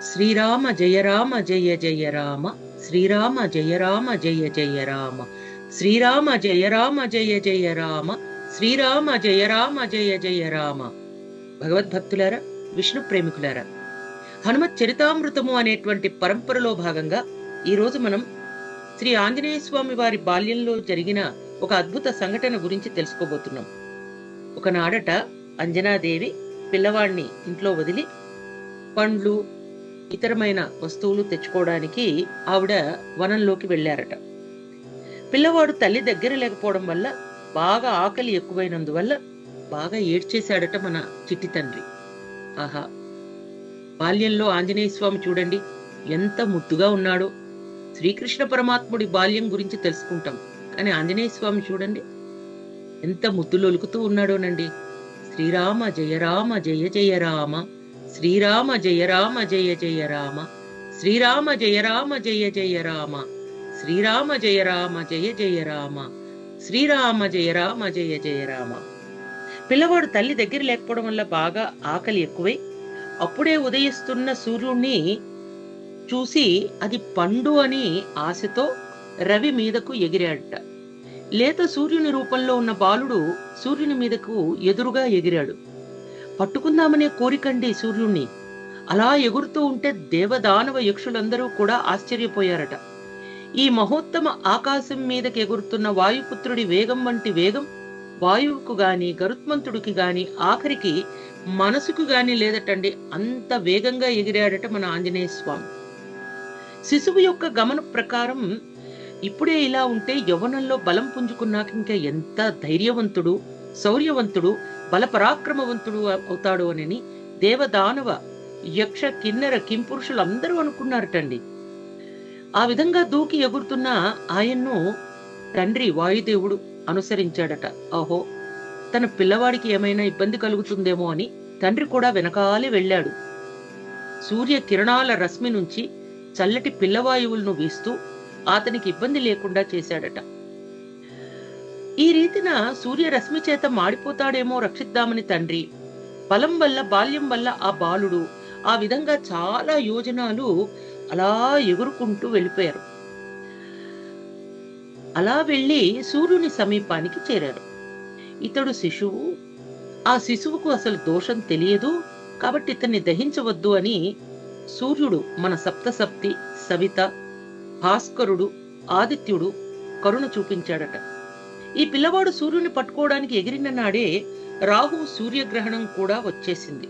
శ్రీరామ జయ రామ జయ జయ రామ శ్రీరామ జయ రామ జయ జయ రామ శ్రీరామ జయ రామ జయ జయ రామ శ్రీరామ జయ రామ జయ జయ రామ. భగవద్భక్తులారా, విష్ణు ప్రేమికులారా, హనుమత్ చరితామృతము అనేటువంటి పరంపరలో భాగంగా ఈరోజు మనం శ్రీ ఆంజనేయ స్వామి వారి బాల్యంలో జరిగిన ఒక అద్భుత సంఘటన గురించి తెలుసుకోబోతున్నాం. ఒకనాడట అంజనాదేవి పిల్లవాడిని ఇంట్లో వదిలి పండ్లు ఇతరమైన వస్తువులు తెచ్చుకోవడానికి ఆవిడ వనంలోకి వెళ్లారట. పిల్లవాడు తల్లి దగ్గర లేకపోవడం వల్ల బాగా ఆకలి ఎక్కువైనందువల్ల బాగా ఏడ్చేశాడట మన చిట్టి తండ్రి. ఆహా, బాల్యంలో ఆంజనేయ స్వామి చూడండి ఎంత ముద్దుగా ఉన్నాడో. శ్రీకృష్ణ పరమాత్ముడి బాల్యం గురించి తెలుసుకుంటాం, కానీ ఆంజనేయ స్వామి చూడండి ఎంత ముద్దులొలుకుతూ ఉన్నాడోనండి. శ్రీరామ జయ రామ జయ జయ రామ శ్రీరామ జయ రామ జయ జయ రామ శ్రీరామ జయ రామ జయ జయ రామ శ్రీరామ జయ రామ జయ జయ రామ శ్రీరామ జయ రామ జయ జయ రామ. పిల్లవాడు తల్లి దగ్గర లేకపోవడం వల్ల బాగా ఆకలి ఎక్కువై అప్పుడే ఉదయిస్తున్న సూర్యుణ్ణి చూసి అది పండు అని ఆశతో రవి మీదకు ఎగిరాడట. లేత సూర్యుని రూపంలో ఉన్న బాలుడు సూర్యుని మీదకు ఎదురుగా ఎగిరాడు. పట్టుకుందామనే కోరికండి సూర్యుణ్ణి. అలా ఎగురుతూ ఉంటే దేవదానవ యక్షులందరూ కూడా ఆశ్చర్యపోయారట. ఈ మహోత్తమ ఆకాశం మీదకి ఎగురుతున్న వాయుపుత్రుడి వేగం వంటి వేగం వాయువుకు గాని గరుత్మంతుడికి గాని ఆఖరికి మనసుకు గాని లేదటండి. అంత వేగంగా ఎగిరాడట మన ఆంజనేయ స్వామి. శిశువు యొక్క గమన ప్రకారం ఇప్పుడే ఇలా ఉంటే యవ్వనంలో బలం పుంజుకున్నాక ఇంకా ఎంత ధైర్యవంతుడు, శౌర్యవంతుడు, బలపరాక్రమవంతుడు అవుతాడు అని దేవదానవ యక్ష కిన్నెర కింపురుషులు అందరూ అనుకున్నారటండి. ఆ విధంగా దూకి ఎగురుతున్న ఆయన్ను తండ్రి వాయుదేవుడు అనుసరించాడట. ఓహో, తన పిల్లవాడికి ఏమైనా ఇబ్బంది కలుగుతుందేమో అని తండ్రి కూడా వెనకాలే వెళ్ళాడు. సూర్య కిరణాల రశ్మి నుంచి చల్లటి పిల్లవాయువులను వీస్తూ అతనికి ఇబ్బంది లేకుండా చేశాడట. ఈ రీతిన సూర్యరశ్మి చేత మాడిపోతాడేమో రక్షిద్దామని తండ్రి, బలం వల్ల బాల్యం వల్ల ఆ బాలుడు ఆ విధంగా చాలా యోజనాలు అలా ఎగురుకుంటూ వెళ్ళిపోయారు. అలా వెళ్ళి సూర్యుని సమీపానికి చేరారు. ఇతడు శిశువు. ఆ శిశువుకు అసలు దోషం తెలియదు కాబట్టి ఇతన్ని దహించవద్దు అని సూర్యుడు మన సప్తసప్తి, సవిత, భాస్కరుడు, ఆదిత్యుడు కరుణ చూపించాడట. ఈ పిల్లవాడు సూర్యుని పట్టుకోవడానికి ఎగిరిన నాడే రాహు సూర్యగ్రహణం కూడా వచ్చేసింది.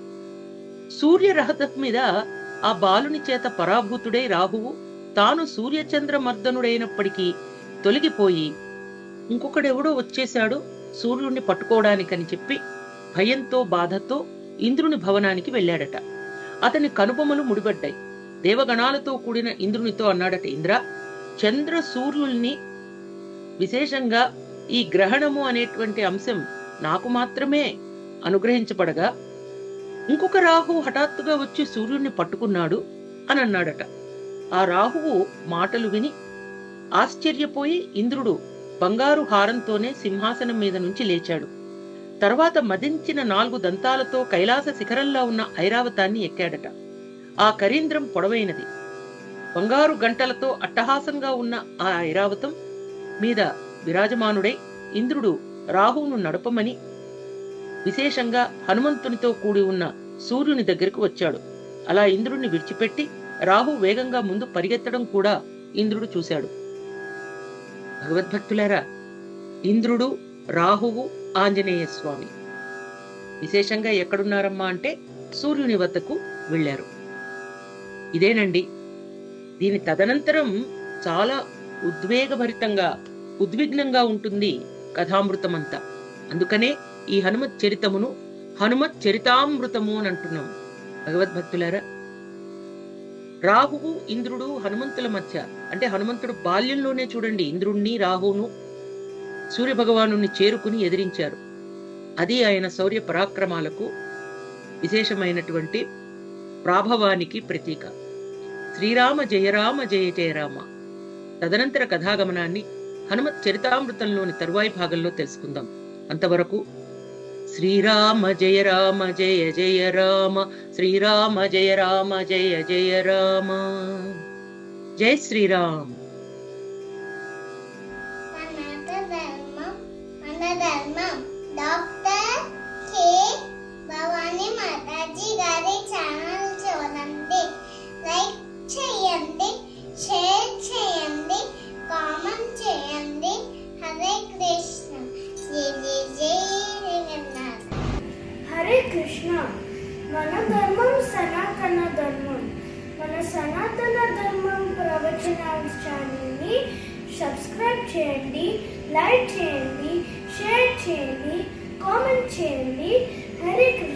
సూర్య రహతం మీద ఆ బాలుని చేత పరాభూతుడై రాహువు తాను సూర్యచంద్ర మర్దనుడైనప్పటికీ తొలగిపోయి ఇంకొకడెవడో వచ్చేశాడు సూర్యుడిని పట్టుకోవడానికని చెప్పి భయంతో బాధతో ఇంద్రుని భవనానికి వెళ్ళాడట. అతని కనుబొమ్మలు ముడిపడ్డాయి. దేవగణాలతో కూడిన ఇంద్రునితో అన్నాడట, ఇంద్ర, చంద్ర సూర్యుల్ని విశేషంగా ఈ గ్రహణము అనేటువంటి అంశం నాకు మాత్రమే అనుగ్రహించబడగా ఇంకొక రాహువు హఠాత్తుగా వచ్చి సూర్యుడిని పట్టుకున్నాడు అని అన్నాడట. ఆ రాహువు మాటలు విని ఆశ్చర్యపోయి ఇంద్రుడు బంగారు హారంతోనే సింహాసనం మీద నుంచి లేచాడు. తర్వాత మదించిన 4 దంతాలతో కైలాస శిఖరంలో ఉన్న ఐరావతాన్ని ఎక్కాడట. ఆ కరీంద్రం పొడవైనది. బంగారు గంటలతో అట్టహాసంగా ఉన్న ఆ ఐరావతం మీద విరాజమానుడై ఇంద్రుడు రాహువును నడపమని విశేషంగా హనుమంతునితో కూడి ఉన్న సూర్యుని దగ్గరకు వచ్చాడు. అలా ఇంద్రుడిని విడిచిపెట్టి రాహు వేగంగా ముందు పరిగెత్తడం కూడా ఇంద్రుడు చూశాడు. భగవద్భక్తులారా, ఇంద్రుడు, రాహువు, ఆంజనేయ స్వామి విశేషంగా ఎక్కడున్నారమ్మా అంటే సూర్యుని వద్దకు వెళ్లారు. ఇదేనండి. దీని తదనంతరం చాలా ఉద్వేగభరితంగా, ఉద్విగ్నంగా ఉంటుంది కథామృతం అంతా. అందుకనే ఈ హనుమత్ చరితమును హనుమత్ చరితామృతము అని అంటున్నాం. భగవద్భక్తులారా, రాహువు, ఇంద్రుడు, హనుమంతుల మధ్య అంటే హనుమంతుడు బాల్యంలోనే చూడండి ఇంద్రుణ్ణి, రాహువును, సూర్యభగవాను చేరుకుని ఎదిరించారు. అది ఆయన శౌర్య పరాక్రమాలకు విశేషమైనటువంటి ప్రాభవానికి ప్రతీక. శ్రీరామ జయ రామ జయ జయ రామ. తదనంతర కథాగమనాన్ని హనుమత్ చరితామృతంలోని తరువాయి భాగంలో తెలుసుకుందాం. అంతవరకు శ్రీరామ జయ రామ జయ జయ రామ శ్రీరామ జయ రామ జయ జయ రామ. జై శ్రీరామ్. డాక్టర్ కే భవానీ మాతాజీ గారి ఛానల్ చూడండి, లైక్ చేయండి, షేర్ చేయండి, కామెంట్ చేయండి. హరే కృష్ణ. జై జై జై జగన్నాథ్. హరే కృష్ణ. మన ధర్మం సనాతన ధర్మం. మన సనాతన ధర్మం ప్రవచనాల ఛానల్ని సబ్స్క్రైబ్ చేయండి, లైక్ చేయండి, షేర్ చేయండి, కామెంట్ చేయండి. హరే కృష్ణ.